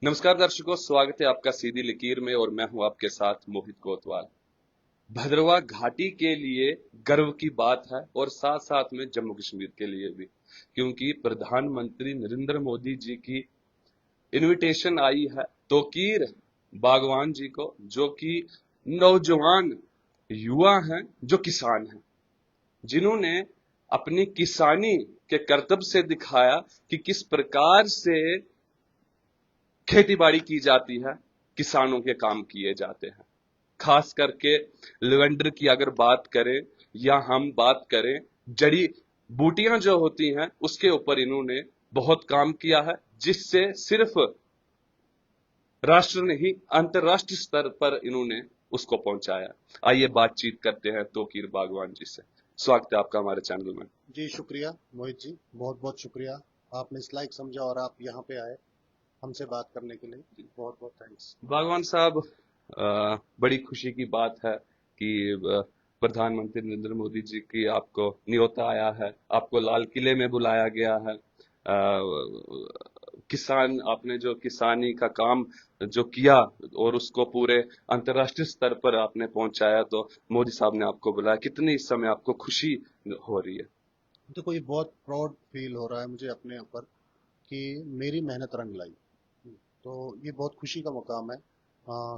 नमस्कार दर्शकों, स्वागत है आपका सीधी लकीर में और मैं हूं आपके साथ मोहित कोतवाल। भद्रवा घाटी के लिए गर्व की बात है और साथ साथ में जम्मू कश्मीर के लिए भी, क्योंकि प्रधानमंत्री नरेंद्र मोदी जी की इनविटेशन आई है तोकीर बागवान जी को, जो कि नौजवान युवा हैं, जो किसान हैं, जिन्होंने अपनी किसानी के कर्तव्य से दिखाया कि किस प्रकार से खेती बाड़ी की जाती है, किसानों के काम किए जाते हैं। खास करके लेवेंडर की अगर बात करें या हम बात करें जड़ी बूटियां जो होती हैं, उसके ऊपर इन्होंने बहुत काम किया है, जिससे सिर्फ राष्ट्र नहीं अंतरराष्ट्रीय स्तर पर इन्होंने उसको पहुंचाया। आइए बातचीत करते हैं तोकीर बागवान जी से। स्वागत है आपका हमारे चैनल में। जी शुक्रिया मोहित जी, बहुत बहुत शुक्रिया। आपने इस लायक समझा और आप यहाँ पे आए हमसे बात करने के लिए, बहुत बहुत थैंक्स। बागवान साहब, बड़ी खुशी की बात है कि प्रधानमंत्री नरेंद्र मोदी जी की आपको न्योता आया है, आपको लाल किले में बुलाया गया है। किसान आपने जो किसानी का काम जो किया और उसको पूरे अंतर्राष्ट्रीय स्तर पर आपने पहुंचाया, तो मोदी साहब ने आपको बुलाया। कितनी इस समय आपको खुशी हो रही है? देखो, ये बहुत प्राउड फील हो रहा है मुझे अपने ऊपर कि मेरी मेहनत रंग लाई। तो ये बहुत खुशी का मुकाम है।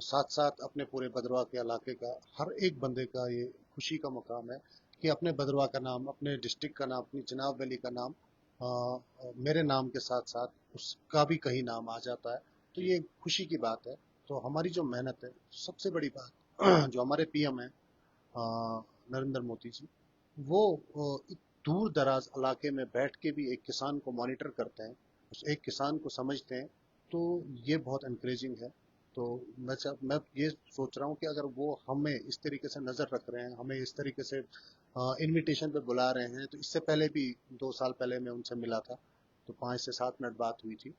साथ साथ अपने पूरे भद्रवाह के इलाके का हर एक बंदे का ये खुशी का मुकाम है कि अपने भद्रवाह का नाम, अपने डिस्ट्रिक्ट का नाम, अपनी चिनाब वैली का नाम मेरे नाम के साथ साथ उसका भी कहीं नाम आ जाता है। तो ये खुशी की बात है। तो हमारी जो मेहनत है, सबसे बड़ी बात जो हमारे पीएम है नरेंद्र मोदी जी, वो एक दूर दराज इलाके में बैठ के भी एक किसान को मॉनिटर करते हैं, उस एक किसान को समझते हैं। तो ये बहुत एनकरेजिंग है। तो मैं ये सोच रहा हूँ कि अगर वो हमें इस तरीके से नज़र रख रहे हैं, हमें इस तरीके से इनविटेशन पे बुला रहे हैं, तो इससे पहले भी 2 साल पहले मैं उनसे मिला था, तो 5 से 7 मिनट बात हुई थी।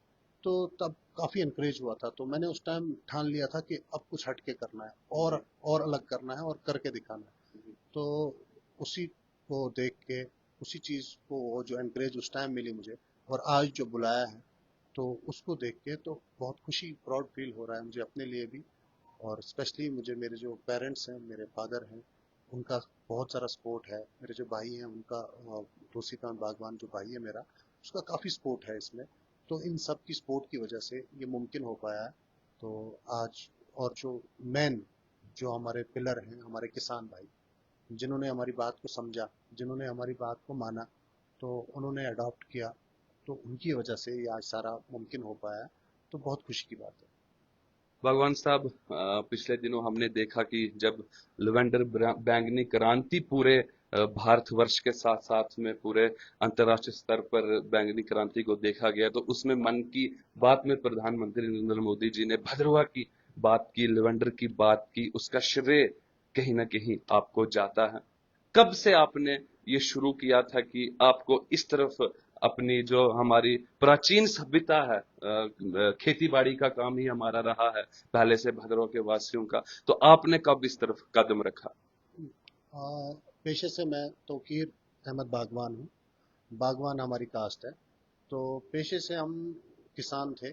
तो तब काफ़ी इनकरेज हुआ था। तो मैंने उस टाइम ठान लिया था कि अब कुछ हटके करना है और अलग करना है और करके दिखाना है। तो उसी को देख के, उसी चीज़ को वो जो एनकरेज उस टाइम मिली मुझे और आज जो बुलाया है, तो उसको देख के तो बहुत खुशी, प्राउड फील हो रहा है मुझे अपने लिए भी। और स्पेशली मुझे मेरे जो पेरेंट्स हैं, मेरे फादर हैं, उनका बहुत सारा सपोर्ट है। मेरे जो भाई हैं उनका, तुलसीकांत बागवान जो भाई है मेरा, उसका काफ़ी सपोर्ट है इसमें। तो इन सब की सपोर्ट की वजह से ये मुमकिन हो पाया है। तो आज, और जो मेन, जो हमारे पिलर हैं, हमारे किसान भाई, जिन्होंने हमारी बात को समझा, जिन्होंने हमारी बात को माना, तो उन्होंने अडॉप्ट किया, तो उनकी वजह से ये आज सारा मुमकिन हो पाया है। तो बहुत खुशी की बात है। भगवान साहब, पिछले दिनों हमने देखा कि जब लेवेंडर बैंगनी क्रांति पूरे भारतवर्ष के साथ साथ में पूरे अंतर्राष्ट्रीय स्तर पर बैंगनी क्रांति को देखा गया, तो उसमें मन की बात में प्रधानमंत्री नरेंद्र मोदी जी ने भद्रवा की बात की, लेवेंडर की बात की। उसका श्रेय कहीं ना कहीं आपको जाता है। कब से आपने ये शुरू किया था कि आपको इस तरफ अपनी जो हमारी प्राचीन सभ्यता है, खेती बाड़ी का काम ही हमारा रहा है पहले से भद्रवा के वासियों का, तो आपने कब इस तरफ कदम रखा? पेशे से मैं तौकीर अहमद बागवान हूँ। बागवान हमारी कास्ट है। तो पेशे से हम किसान थे।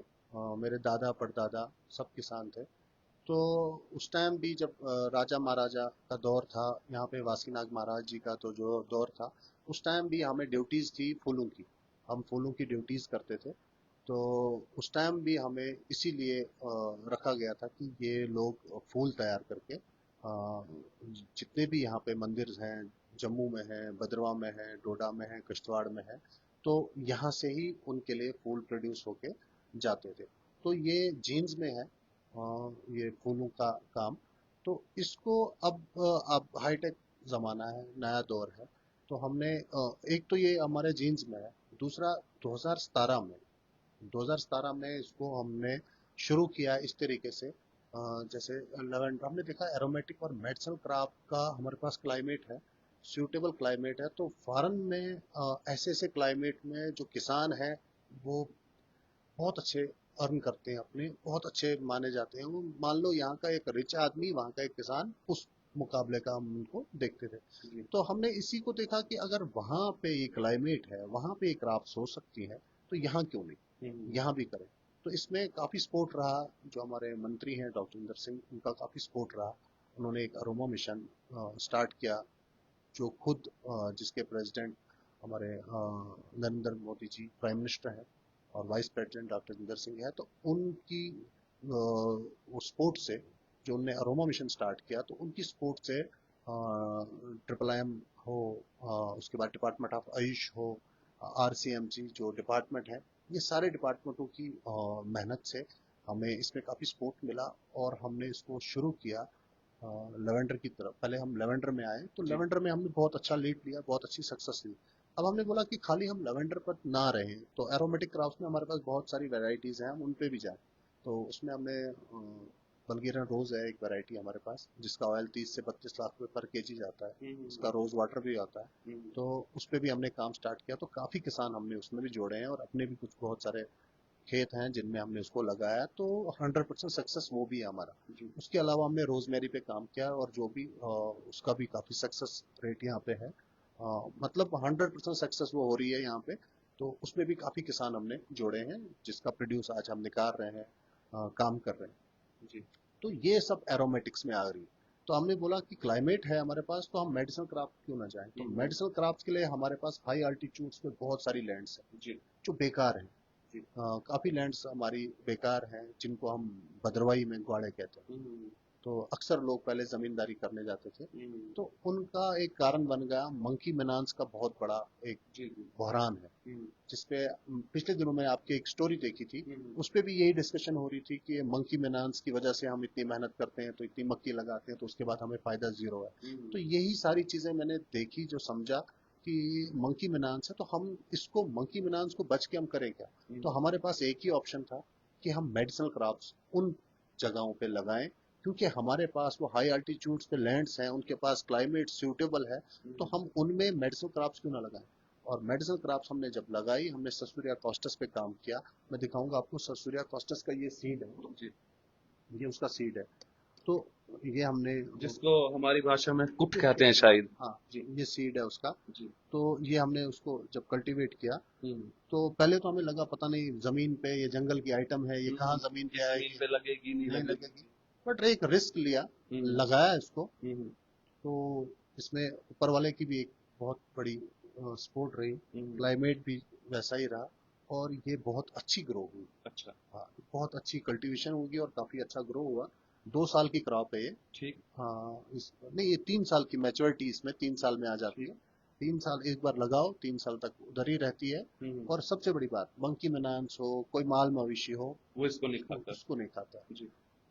मेरे दादा परदादा सब किसान थे। तो उस टाइम भी जब राजा महाराजा का दौर था, यहाँ पे वासीनाग महाराज जी का तो जो दौर था, उस टाइम भी हमें ड्यूटीज थी फूलों की। हम फूलों की ड्यूटीज करते थे। तो उस टाइम भी हमें इसीलिए रखा गया था कि ये लोग फूल तैयार करके, जितने भी यहाँ पे मंदिर हैं, जम्मू में है, भद्रवाह में है, डोडा में है, किश्तवाड़ में है, तो यहाँ से ही उनके लिए फूल प्रोड्यूस होके जाते थे। तो ये जीन्स में है, ये फूलों का काम। तो इसको अब हाईटेक ज़माना है, नया दौर है। तो हमने एक तो ये हमारे जीन्स में है, दूसरा 2017 में 2017 में इसको हमने शुरू किया इस तरीके से। जैसे लेवेंडर हमने देखा, एरोमेटिक और मेडिसिनल क्रॉप का हमारे पास क्लाइमेट है, सूटेबल क्लाइमेट है। तो फॉरेन में ऐसे ऐसे क्लाइमेट में जो किसान है, वो बहुत अच्छे अर्न करते हैं, अपने बहुत अच्छे माने जाते हैं। वो मान लो यहाँ का एक रिच आदमी, वहाँ का एक किसान, उस मुकाबले का हम उनको देखते थे। तो हमने इसी को देखा कि अगर वहाँ पे ये क्लाइमेट है, वहाँ पे ये क्रॉप्स हो सकती है, तो यहाँ क्यों नहीं, यहाँ भी करें। तो इसमें काफी सपोर्ट रहा। जो हमारे मंत्री हैं डॉक्टर इंदर सिंह, उनका काफी सपोर्ट रहा। उन्होंने एक अरोमा मिशन स्टार्ट किया, जो खुद जिसके प्रेसिडेंट हमारे नरेंद्र मोदी जी प्राइम मिनिस्टर हैं और vice president doctor Jitendra Singh है। तो उनकी वो सपोर्ट से जो उनने अरोमा मिशन स्टार्ट किया, तो उनकी सपोर्ट से ट्रिपल एम हो, उसके बाद डिपार्टमेंट ऑफ आयुष हो, आरसीएमजी जो डिपार्टमेंट है, ये सारे डिपार्टमेंटों की मेहनत से हमें इसमें काफ़ी सपोर्ट मिला और हमने इसको शुरू किया लेवेंडर की तरफ। पहले हम लेवेंडर में आए, तो लेवेंडर में हमने बहुत अच्छा लीड लिया, बहुत अच्छी सक्सेस ली। अब हमने बोला कि खाली हम लेवेंडर पर ना रहें, तो एरोमेटिक क्राफ्ट में हमारे पास बहुत सारी वेराइटीज़ हैं, हम उन पे भी जाएं। तो उसमें हमने बल्गेरियन रोज है एक वैरायटी हमारे पास, जिसका ऑयल 30 से 32 लाख रुपए पर केजी जाता है। इसका रोज वाटर भी आता है। तो उस पर भी हमने काम स्टार्ट किया। तो काफी किसान हमने उसमें भी जोड़े हैं और अपने भी कुछ बहुत सारे खेत हैं जिनमें हमने उसको लगाया। तो 100% सक्सेस वो भी है हमारा। उसके अलावा हमने रोजमेरी पे काम किया और जो भी उसका भी काफी सक्सेस रेट यहाँ पे है। मतलब 100% सक्सेस वो हो रही है यहाँ पे। तो उसमें भी काफी किसान हमने जोड़े हैं, जिसका प्रोड्यूस आज हम निकाल रहे हैं, काम कर रहे हैं जी। तो ये सब एरोमेटिक्स में आ रही है। तो हमने बोला कि क्लाइमेट है हमारे पास, तो हम मेडिसिनल क्राफ्ट क्यों ना जाएं। तो मेडिसिनल क्राफ्ट के लिए हमारे पास हाई अल्टीट्यूड्स पे बहुत सारी लैंड्स हैं जी, जो बेकार हैं। काफी लैंड्स हमारी बेकार हैं, जिनको हम भद्रवाही में ग्वाड़े कहते हैं। तो अक्सर लोग पहले जमींदारी करने जाते थे। तो उनका एक कारण बन गया मंकी मिनांस का बहुत बड़ा एक बहरान है, जिसपे पिछले दिनों में आपकी एक स्टोरी देखी थी, उस पे भी यही डिस्कशन हो रही थी कि मंकी मिनांस की वजह से हम इतनी मेहनत करते हैं, तो इतनी मक्की लगाते हैं, तो उसके बाद हमें फायदा जीरो है। तो यही सारी चीजें मैंने देखी, जो समझा कि मंकी मिनांस है, तो हम इसको मंकी मिनांस को बच के हम करें क्या। तो हमारे पास एक ही ऑप्शन था कि हम मेडिसिनल क्रॉप्स उन जगहों पे लगाएं, क्योंकि हमारे पास वो हाई अल्टीट्यूड्स पे लैंड्स हैं, उनके पास क्लाइमेट सूटेबल है। तो हम उनमें मेडिसिनल क्रॉप्स क्यों ना लगाएं। और मेडिसिनल क्रॉप्स हमने जब लगाई, हमने ससुरिया कॉस्टस पे काम किया। मैं दिखाऊंगा आपको, ससुरिया कॉस्टस का ये सीड है जी, ये उसका सीड है। तो ये हमने, जिसको हमारी भाषा में कुट कहते हैं शायद। हाँ जी, ये सीड है उसका जी। तो ये हमने उसको जब कल्टीवेट किया, तो पहले तो हमें लगा पता नहीं जमीन पे ये जंगल की आइटम है, ये कहाँ जमीन पे आएगी, जमीन पे लगेगी नहीं लगेगी। बट एक रिस्क लिया, लगाया इसको। तो इसमें ऊपर वाले की भी एक बहुत बड़ी सपोर्ट रही, क्लाइमेट भी वैसा ही रहा और ये बहुत अच्छी ग्रो हुई। अच्छा, हाँ, बहुत अच्छी कल्टीवेशन होगी और काफी अच्छा ग्रो हुआ। 2 साल की क्रॉप है ये ठीक। हाँ, नहीं, ये 3 साल की मैच्योरिटी इसमें 3 साल में आ जाती है। 3 साल एक बार लगाओ, 3 साल तक उधर ही रहती है। और सबसे बड़ी बात, मंकी मिनांस हो, कोई माल मवेशी हो, वो इसको नहीं खाता, उसको नहीं खाता जी।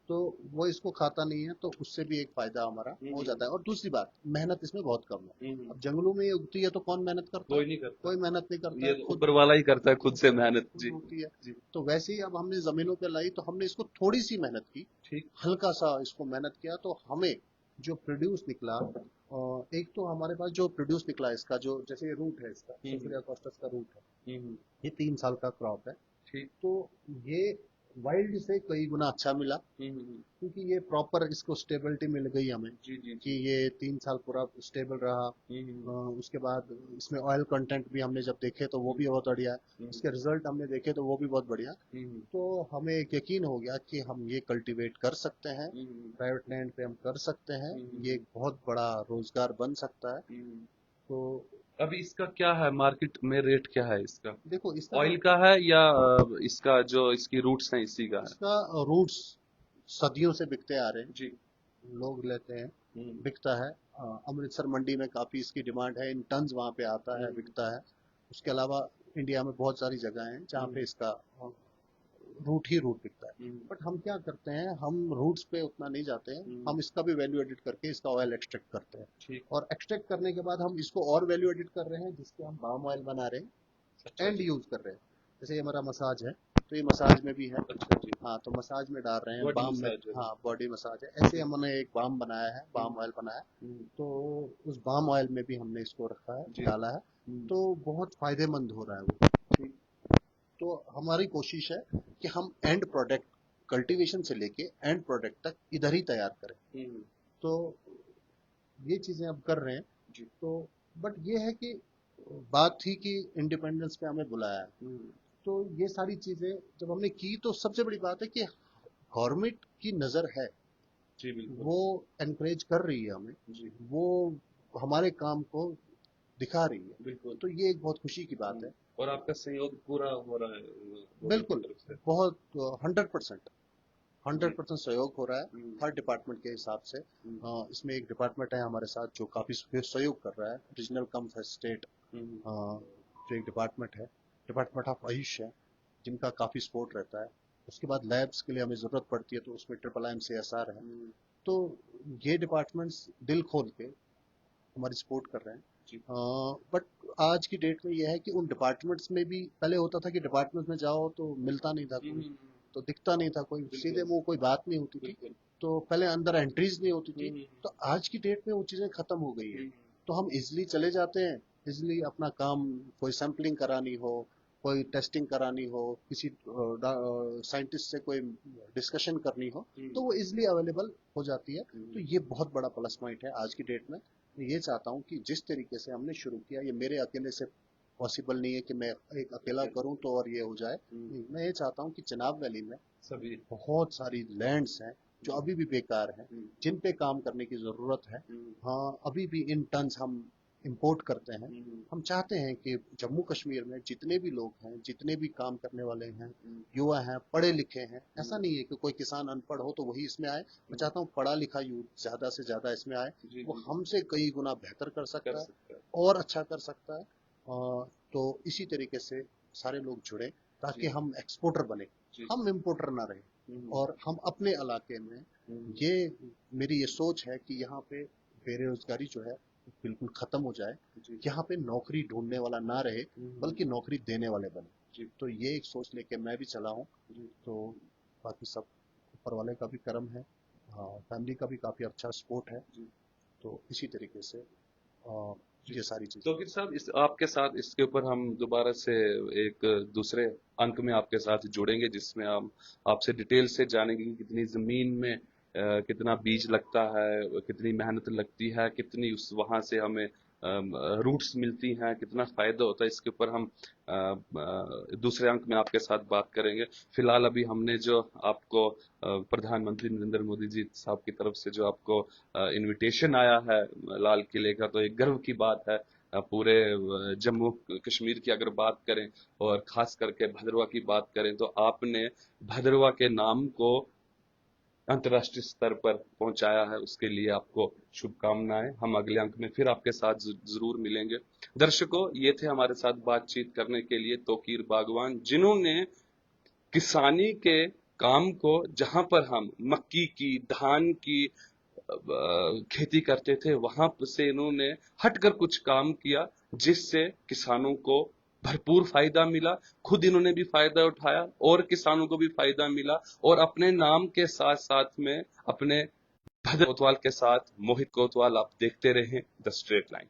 तो वो इसको खाता नहीं है, तो उससे भी एक फायदा हमारा हो जाता है। और दूसरी बात, मेहनत इसमें बहुत कम है। अब जंगलों में ये उगती है तो कौन मेहनत करता है, कोई नहीं करता, कोई मेहनत नहीं करता, ये तो ऊपर वाला ही करता है खुद से मेहनत जी होती है। तो वैसे ही अब हमने जमीनों पे लाई, तो हमने इसको थोड़ी सी मेहनत की, ठीक, हल्का सा इसको मेहनत किया, तो हमें जो प्रोड्यूस निकला, एक तो हमारे पास जो प्रोड्यूस निकला इसका, जो जैसे ये रूट है इसका, ससुरिया कॉस्टस का रूट है, ये 3 साल का क्रॉप है ठीक। तो ये वाइल्ड से कई गुना अच्छा मिला, क्योंकि ये प्रॉपर इसको स्टेबिलिटी मिल गई हमें कि ये 3 साल पूरा स्टेबल रहा। उसके बाद इसमें ऑयल कंटेंट भी हमने जब देखे तो वो भी बहुत बढ़िया है, इसके रिजल्ट हमने देखे तो वो भी बहुत बढ़िया। तो हमें एक यकीन हो गया कि हम ये कल्टीवेट कर सकते हैं, प्राइवेट लैंड पे हम कर सकते हैं, ये एक बहुत बड़ा रोजगार बन सकता है। तो अभी इसका क्या है मार्केट में रेट, क्या है इसका? देखो, इसका ऑयल का है या इसका जो इसकी रूट्स हैं इसी का है? इसका रूट्स सदियों से बिकते आ रहे हैं जी, लोग लेते हैं, बिकता है। अमृतसर मंडी में काफी इसकी डिमांड है, इन टन्स वहाँ पे आता है, बिकता है। उसके अलावा इंडिया में बहुत सारी जगह हैं जहाँ पे इसका रूट ही रूट बिकता है। बट हम क्या करते हैं, हम रूट्स पे उतना नहीं जाते हैं, हम इसका भी वैल्यू एडिट करके इसका ऑयल एक्सट्रैक्ट करते हैं। और एक्सट्रैक्ट करने के बाद हम इसको और वैल्यू एडिट कर रहे हैं, जिसके हम पाम ऑयल बना रहे हैं, एंड यूज कर रहे हैं। जैसे ये हमारा मसाज है, तो ये मसाज में भी है। अच्छा जी, हाँ, तो मसाज में डाल रहे हैं, बाम में, हाँ, बॉडी मसाज है। ऐसे हमने एक बाम बनाया है, बाम ऑयल बनाया है, तो उस बाम ऑयल में भी हमने इसको रखा है, डाला है। तो बहुत फायदेमंद हो रहा है वो ठीक। तो हमारी कोशिश है कि हम एंड प्रोडक्ट, कल्टीवेशन से लेके एंड प्रोडक्ट तक इधर ही तैयार करें। तो ये चीजें अब कर रहे हैं तो, बट ये है कि बात थी कि इंडिपेंडेंस पे हमें बुलाया है, तो ये सारी चीजें जब हमने की तो सबसे बड़ी बात है कि गवर्नमेंट की नजर है, जी बिल्कुल। वो एनकरेज कर रही है हमें, जी वो हमारे काम को दिखा रही है, बिल्कुल। तो ये एक बहुत खुशी की बात है। और आपका सहयोग पूरा हो रहा है गवर्नमेंट की बिल्कुल, तरफ से। बहुत 100% जी। 100% सहयोग हो रहा है हम्म, हर डिपार्टमेंट के हिसाब से। हम्म, इसमें एक डिपार्टमेंट है हमारे साथ जो काफी सहयोग कर रहा है, रीजनल कम स्टेट हम्म, जो एक डिपार्टमेंट है, डिपार्टमेंट ऑफ आयुष है, जिनका काफी सपोर्ट रहता है। उसके बाद लैब्स के लिए हमें जरूरत पड़ती है तो उसमें IIMCSR है। हम्म, तो ये डिपार्टमेंट्स दिल खोल के हमारी सपोर्ट कर रहे हैं। जी। बट आज की डेट में यह है कि उन डिपार्टमेंट्स में भी पहले होता था कि डिपार्टमेंट्स में जाओ तो मिलता नहीं था कोई, तो दिखता नहीं था कोई, सीधे बिल्कुल वो कोई बात नहीं होती थी, बिल्कुल। तो पहले अंदर एंट्रीज नहीं होती थी। हम्म, तो आज की डेट में वो चीजें खत्म हो गई है, हम्म, तो हम इजिली चले जाते हैं, इजिली अपना काम, कोई सैंपलिंग करानी हो, कोई टेस्टिंग करानी हो, किसी साइंटिस्ट से कोई डिस्कशन करनी हो, तो वो इजिली अवेलेबल हो जाती है। तो ये बहुत बड़ा प्लस पॉइंट है आज की डेट में। मैं ये चाहता हूँ कि जिस तरीके से हमने शुरू किया, ये मेरे अकेले से पॉसिबल नहीं है कि मैं एक अकेला करूं तो और ये हो जाए। नहीं, मैं ये चाहता हूँ कि चिनाब वैली में सभी। बहुत सारी लैंड्स हैं जो अभी भी बेकार हैं, जिन पे काम करने की जरूरत है। हाँ, अभी भी इन टन्स हम इंपोर्ट करते हैं। हम चाहते हैं कि जम्मू कश्मीर में जितने भी लोग हैं, जितने भी काम करने वाले हैं, युवा हैं, पढ़े लिखे हैं, ऐसा नहीं है कि कोई किसान अनपढ़ हो तो वही इसमें आए। मैं चाहता हूँ पढ़ा लिखा यूथ ज्यादा से ज्यादा इसमें आए, वो हमसे कई गुना बेहतर कर सकता है और अच्छा कर सकता है। तो इसी तरीके से सारे लोग जुड़े ताकि हम एक्सपोर्टर बने, हम इम्पोर्टर ना रहे, और हम अपने इलाके में, ये मेरी ये सोच है कि यहाँ पे बेरोजगारी जो है बिल्कुल खत्म हो जाए, यहाँ पे नौकरी ढूंढने वाला ना रहे बल्कि नौकरी देने वाले बने। तो ये एक सोच लेके मैं भी चला हूँ। तो बाकी सब ऊपर वाले का भी करम है, हाँ, फैमिली का भी काफी अच्छा सपोर्ट है। तो इसी तरीके से ये सारी चीजें। तो फिर साहब इस आपके साथ इसके ऊपर हम दोबारा से एक दूसरे अंक में आपके साथ जुड़ेंगे जिसमें हम आपसे डिटेल से जानेंगे कि कितनी जमीन में कितना बीज लगता है, कितनी मेहनत लगती है, कितनी उस वहां से हमें रूट्स मिलती हैं, कितना फायदा होता है। इसके ऊपर हम दूसरे अंक में आपके साथ बात करेंगे। फिलहाल अभी हमने जो आपको प्रधानमंत्री नरेंद्र मोदी जी साहब की तरफ से जो आपको इनविटेशन आया है लाल किले का, तो एक गर्व की बात है। पूरे जम्मू कश्मीर की अगर बात करें और खास करके भद्रवा की बात करें तो आपने भद्रवा के नाम को अंतर्राष्ट्रीय स्तर पर पहुंचाया है, उसके लिए आपको शुभकामनाएं। हम अगले अंक में फिर आपके साथ जरूर मिलेंगे। दर्शकों, ये थे हमारे साथ बातचीत करने के लिए तोकीर बागवान, जिन्होंने किसानी के काम को, जहां पर हम मक्की की, धान की खेती करते थे, वहां से इन्होंने हटकर कुछ काम किया जिससे किसानों को भरपूर फायदा मिला। खुद इन्होंने भी फायदा उठाया और किसानों को भी फायदा मिला, और अपने नाम के साथ साथ में अपने भद्र कोतवाल के साथ मोहित कोतवाल आप देखते रहे द स्ट्रेट लाइन।